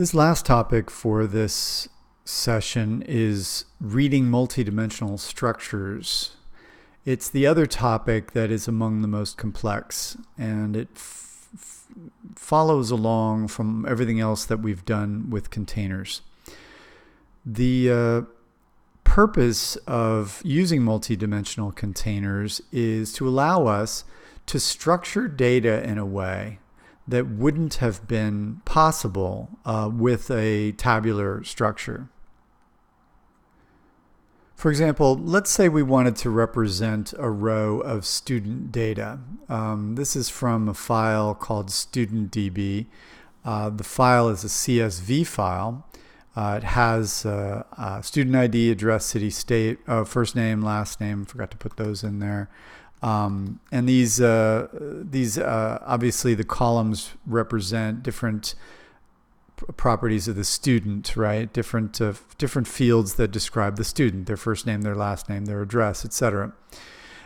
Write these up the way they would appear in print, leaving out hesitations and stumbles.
This last topic for this session is reading multidimensional structures. It's the other topic that is among the most complex, and it follows along from everything else that we've done with containers. The purpose of using multidimensional containers is to allow us to structure data in a way that wouldn't have been possible with a tabular structure. For example, let's say we wanted to represent a row of student data. This is from a file called StudentDB. The file is a CSV file. It has student ID, address, city, state, first name, last name. Forgot to put those in there. And these obviously the columns represent different properties of the student, right? Different fields that describe the student, their first name, their last name, their address, etc.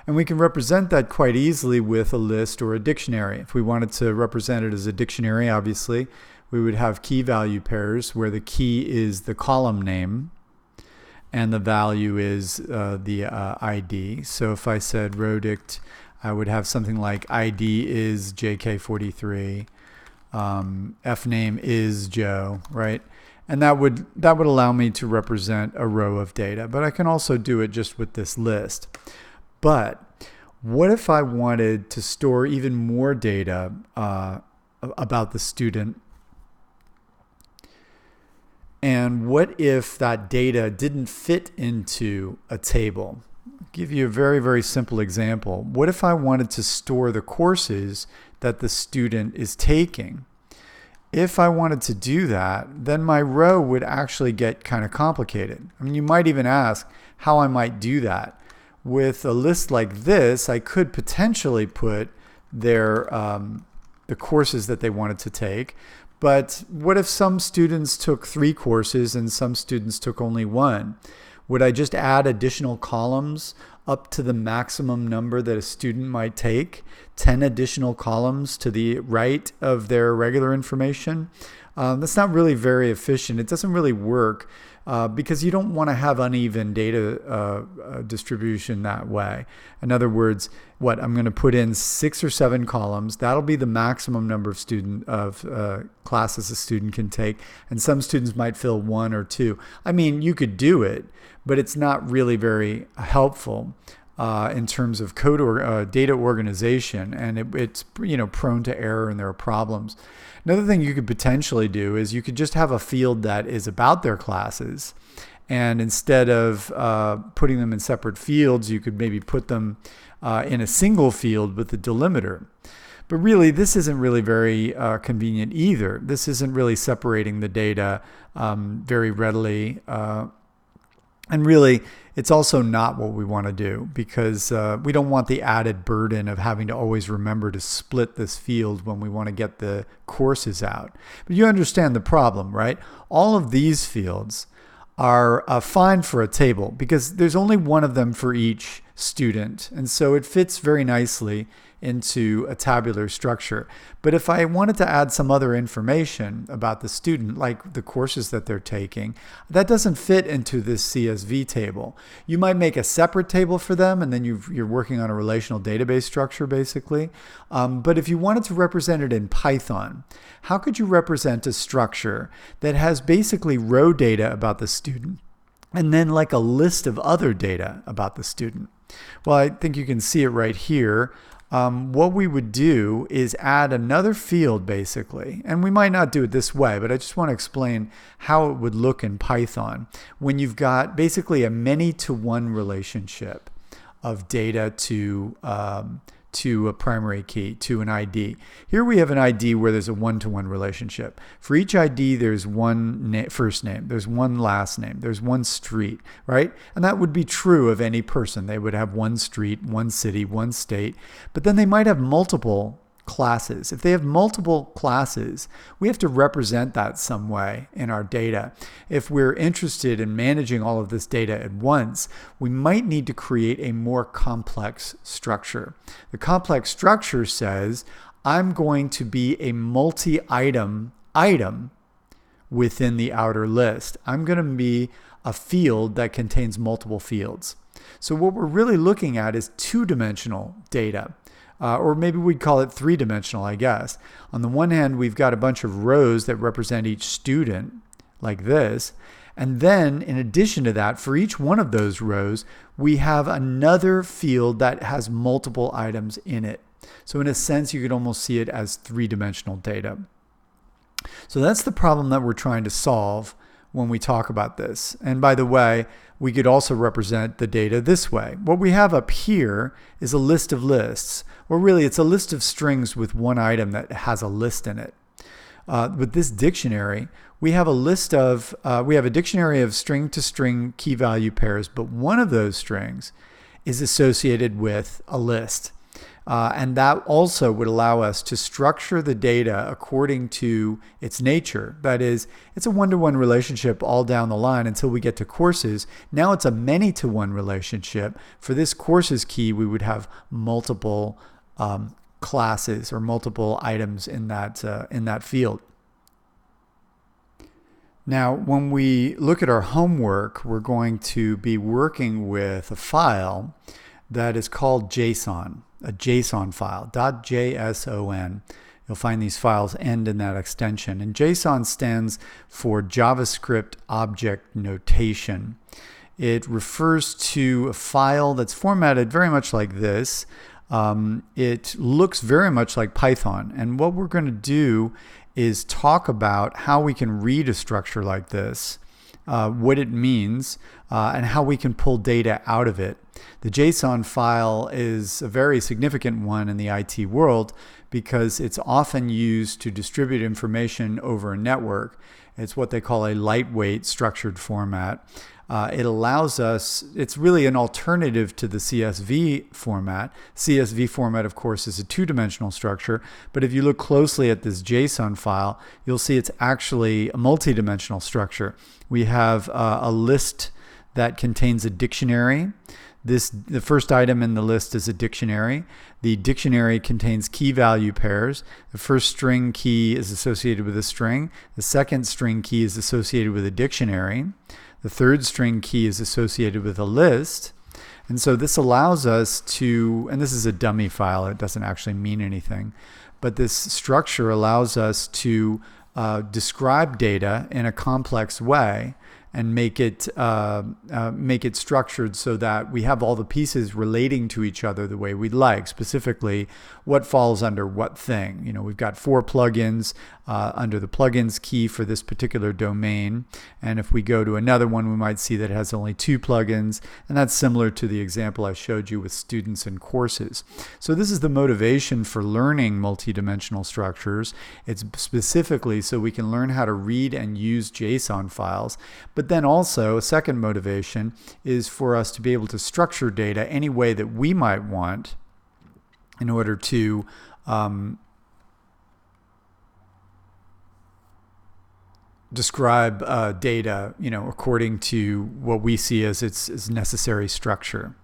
And we can represent that quite easily with a list or a dictionary. If we wanted to represent it as a dictionary, obviously, we would have key value pairs where the key is the column name and the value is the ID. So if I said rodict, I would have something like ID is JK43, F name is Joe, right? And that would allow me to represent a row of data. But I can also do it just with this list. But what if I wanted to store even more data about the student? And what if that data didn't fit into a table? I'll give you a very, very simple example. What if I wanted to store the courses that the student is taking? If I wanted to do that, then my row would actually get kind of complicated. I mean, you might even ask how I might do that. With a list like this, I could potentially put their the courses that they wanted to take. But what if some students took 3 courses and some students took only 1? Would I just add additional columns up to the maximum number that a student might take? 10 additional columns to the right of their regular information? That's not really very efficient. It doesn't really work because you don't want to have uneven data distribution that way. In other words, I'm going to put in 6 or 7 columns. That'll be the maximum number of classes a student can take, and some students might fill 1 or 2. I mean, you could do it, but it's not really very helpful in terms of code or data organization, and it's prone to error and there are problems. Another thing you could potentially do is you could just have a field that is about their classes, and instead of putting them in separate fields, you could maybe put them in a single field with a delimiter. But really, this isn't really very convenient either. This isn't really separating the data very readily. And really, it's also not what we want to do because we don't want the added burden of having to always remember to split this field when we want to get the courses out. But you understand the problem, right? All of these fields are fine for a table because there's only one of them for each student. And so it fits very nicely into a tabular structure. But if I wanted to add some other information about the student, like the courses that they're taking, that doesn't fit into this CSV table. You might make a separate table for them, and then you're working on a relational database structure, basically. But if you wanted to represent it in Python, how could you represent a structure that has basically row data about the student and then like a list of other data about the student? Well, I think you can see it right here. What we would do is add another field basically, and we might not do it this way, but I just want to explain how it would look in Python when you've got basically a many-to-one relationship of data to a primary key, to an ID. Here we have an ID where there's a one-to-one relationship. For each ID, there's one first name, there's one last name, there's one street, right? And that would be true of any person. They would have one street, one city, one state, but then they might have multiple classes. If they have multiple classes, we have to represent that some way in our data. If we're interested in managing all of this data at once, we might need to create a more complex structure. The complex structure says, I'm going to be a multi-item item within the outer list. I'm going to be a field that contains multiple fields. So what we're really looking at is two-dimensional data. Or maybe we'd call it three-dimensional, I guess. On the one hand, we've got a bunch of rows that represent each student, like this. And then, in addition to that, for each one of those rows, we have another field that has multiple items in it. So in a sense, you could almost see it as three-dimensional data. So that's the problem that we're trying to solve when we talk about this. And by the way, we could also represent the data this way. What we have up here is a list of lists, or really it's a list of strings with one item that has a list in it. With this dictionary, we have a dictionary of string-to-string key-value pairs, but one of those strings is associated with a list. And that also would allow us to structure the data according to its nature. That is, it's a one-to-one relationship all down the line until we get to courses. Now it's a many-to-one relationship. For this courses key, we would have multiple classes or multiple items in that field. Now, when we look at our homework, we're going to be working with a file that is called JSON, a JSON file, .json. You'll find these files end in that extension. And JSON stands for JavaScript Object Notation. It refers to a file that's formatted very much like this. It looks very much like Python. And what we're going to do is talk about how we can read a structure like this, what it means, and how we can pull data out of it. The JSON file is a very significant one in the IT world because it's often used to distribute information over a network. It's what they call a lightweight structured format. It allows us, it's really an alternative to the CSV format. CSV format, of course, is a two-dimensional structure, but if you look closely at this JSON file, you'll see it's actually a multi-dimensional structure. We have a list that contains a dictionary. The first item in the list is a dictionary. The dictionary contains key value pairs. The first string key is associated with a string. The second string key is associated with a dictionary. The third string key is associated with a list. And so this allows us to, and this is a dummy file, it doesn't actually mean anything, but this structure allows us to describe data in a complex way and make it structured so that we have all the pieces relating to each other the way we'd like. Specifically, what falls under what thing. You know, we've got 4 plugins under the plugins key for this particular domain. And if we go to another one, we might see that it has only 2 plugins. And that's similar to the example I showed you with students and courses. So this is the motivation for learning multidimensional structures. It's specifically so we can learn how to read and use JSON files. But then also, a second motivation is for us to be able to structure data any way that we might want in order to describe data, according to what we see as its necessary structure.